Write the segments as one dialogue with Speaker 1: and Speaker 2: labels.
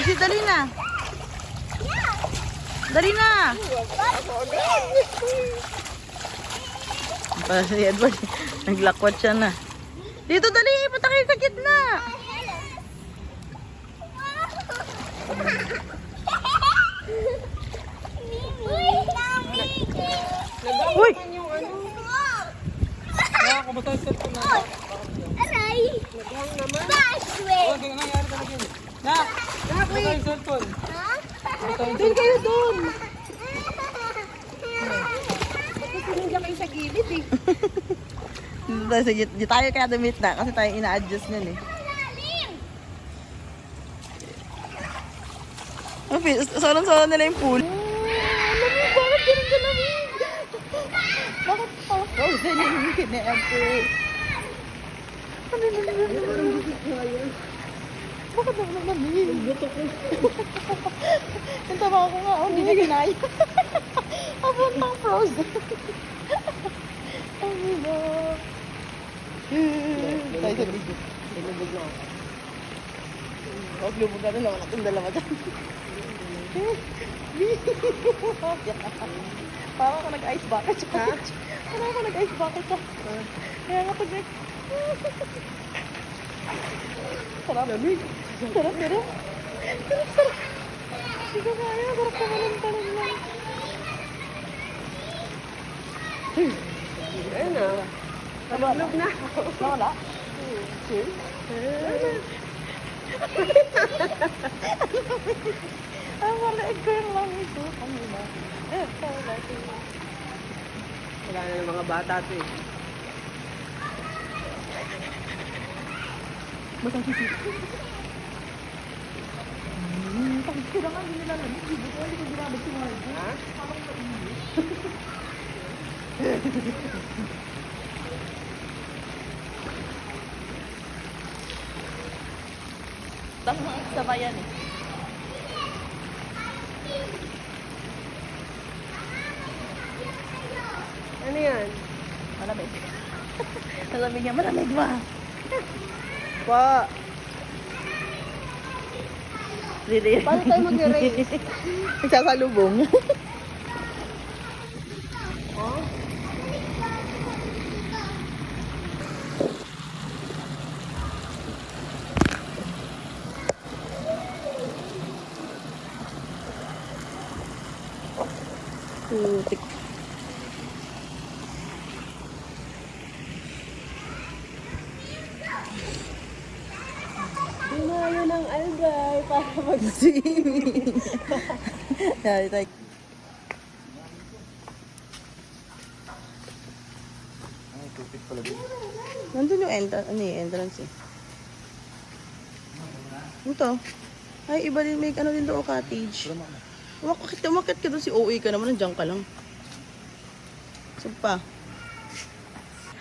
Speaker 1: Macy, dali na. Dali na. Si Edward, naglakwat siya na. Dito, dali. Punta kayo sa gitna. Uy!
Speaker 2: Kamusta sa ito na?
Speaker 3: Aray!
Speaker 2: Naghang naman.
Speaker 3: Baswe!
Speaker 2: Oh, ganyan nangyari talaga yun. Kamusta yung cellphone?
Speaker 1: Doon kayo doon.
Speaker 3: Sinundan kayo sa gilid eh.
Speaker 1: Di tayo kaya damit na kasi tayo ina-adjust nun eh. Solong-solo nila yung pool. Lamig, bakit ganun ka lamig? Bakit pa? Frozen yung kinaante. Bakit naman lamig? Buto ko. Yung tama ko nga, hindi na kinaya. Abang pang frozen. Ang iba. Tayo sa video. Lumubog na ako. Huwag lumubog na naman natin dalawa dyan. Parang ako nag-ice bucket siya. Parang ako nag-ice bucket siya. Kaya nga pag sarap. Lamig. Sarap, sarap. Sarap, sarap. Hindi ko kaya. Sarap ka malang lang.
Speaker 2: Ayun na. Nalulog na.
Speaker 1: Wala? Chill? Ang maliit ko yung lamig ko. Kanina.
Speaker 2: Wala na ng mga bata ito eh.
Speaker 1: Basang sisip. Takot ko na nga, hindi nila lamig. Hindi ko ginabag si Margo.
Speaker 2: Ha?
Speaker 1: Parang mainit. Tama, sabayan eh.
Speaker 2: Ano yan?
Speaker 1: Malamig. Malamig yan, malamig ba?
Speaker 2: Pa.
Speaker 1: Really?
Speaker 2: Paano tayo mag-race?
Speaker 1: Nagsasalubong.
Speaker 2: Oh?
Speaker 1: Putik.
Speaker 2: Dumayo ng algar para
Speaker 1: Swimming. Yari tayo.
Speaker 4: Ay, tupit pala din.
Speaker 1: Nandun yung entrance eh. Ito. Ay, iba din, may ano din doon, cottage. Umakit ka doon, si OA ka naman, nandiyan ka lang. Saan pa?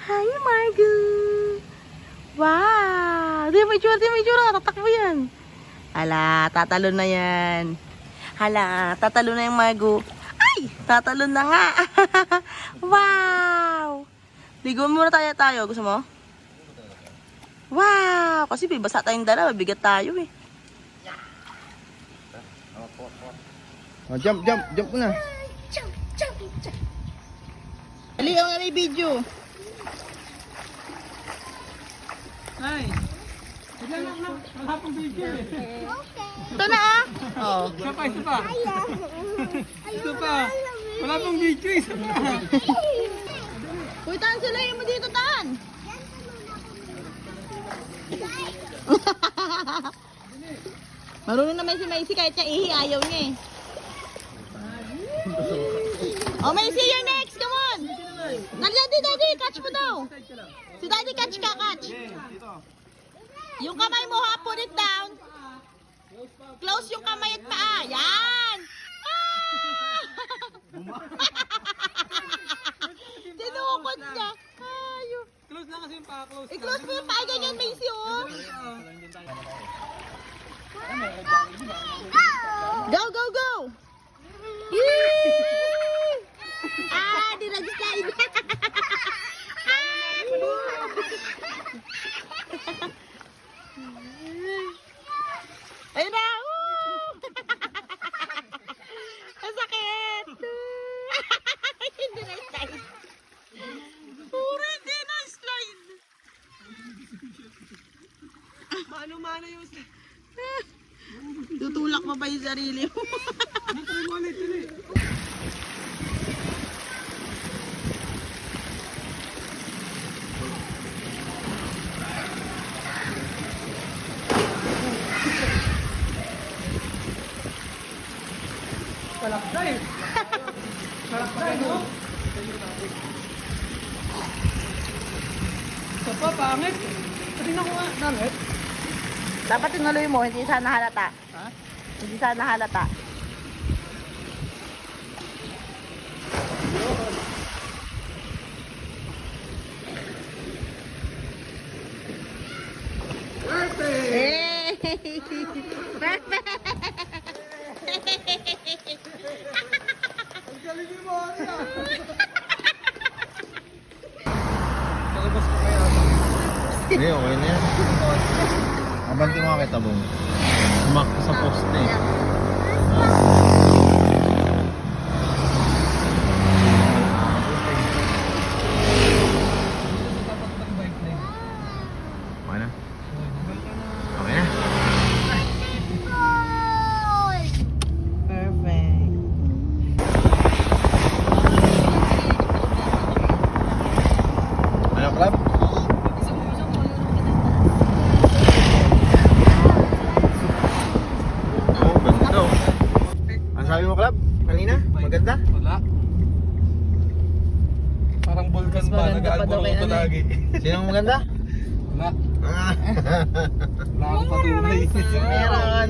Speaker 1: Hi, Margo! Wow! Di, may tsura, tatakbo yan. Hala, tatalon na yan. Hala, tatalon na yung Margo. Ay! Tatalon na nga! Wow! Ligo muna tayo. Gusto mo? Wow! Kasi bibasa tayong dalawa, bigat tayo eh.
Speaker 4: Oh, jump na.
Speaker 3: Jump!
Speaker 1: Ali, ang may video.
Speaker 2: Ay! Wala pang video eh.
Speaker 1: Ito na ah! Oo.
Speaker 2: Isa pa. Isa pa. Wala pang video eh. Isa pa.
Speaker 1: Uy, Tan, sila mo dito, Tan! Marunong naman si Macy kahit niya ihi, ayaw niya eh. Oh, Macy, you're next! Come on! Daddy, catch mo daw! Si Daddy, catch ka, catch! Yung kamay mo, ha, put it down! Close yung kamay at paa! Yan! Ah! Tinukot niya! Ayun!
Speaker 2: Close lang kasi yung pa-close.
Speaker 1: I-close mo yung paa, ganyan, Macy, oh! Go, go, go! Yee! Ah, di nag-slide. Ayun na! Woo! mo pa yung sarili mo.
Speaker 2: Dito mo ulit, dili. Kalakday. Kalakday, no? Ito pa, pangit. Tingnan ko nga, pangit.
Speaker 1: Dapat tinuloy mo, hindi sana halata.
Speaker 2: Ha?
Speaker 1: Hindi sana halata.
Speaker 2: Perfect!
Speaker 1: Hey! Perfect!
Speaker 2: Ang galing ni Maria! Talabas ko kaya ata.
Speaker 4: Hindi, okay na yan. Abanti mo kita, Bong. Sumak sa poste.
Speaker 2: Dapat ng bike na yun.
Speaker 4: Okay na? Okay na?
Speaker 1: Perfect.
Speaker 4: Ano, club? Oh, ganda oh. Ano sabi mo, club? Kanina? Maganda?
Speaker 2: Wala. Parang vulkan
Speaker 1: Mas
Speaker 2: pa,
Speaker 1: maganda pa daw
Speaker 2: nag-aalboro
Speaker 1: kay
Speaker 2: ko
Speaker 1: ano eh.
Speaker 2: lagi.
Speaker 4: Sinong maganda?
Speaker 2: Wala.
Speaker 4: Ah.
Speaker 2: Wala akong patunay.
Speaker 1: Meron.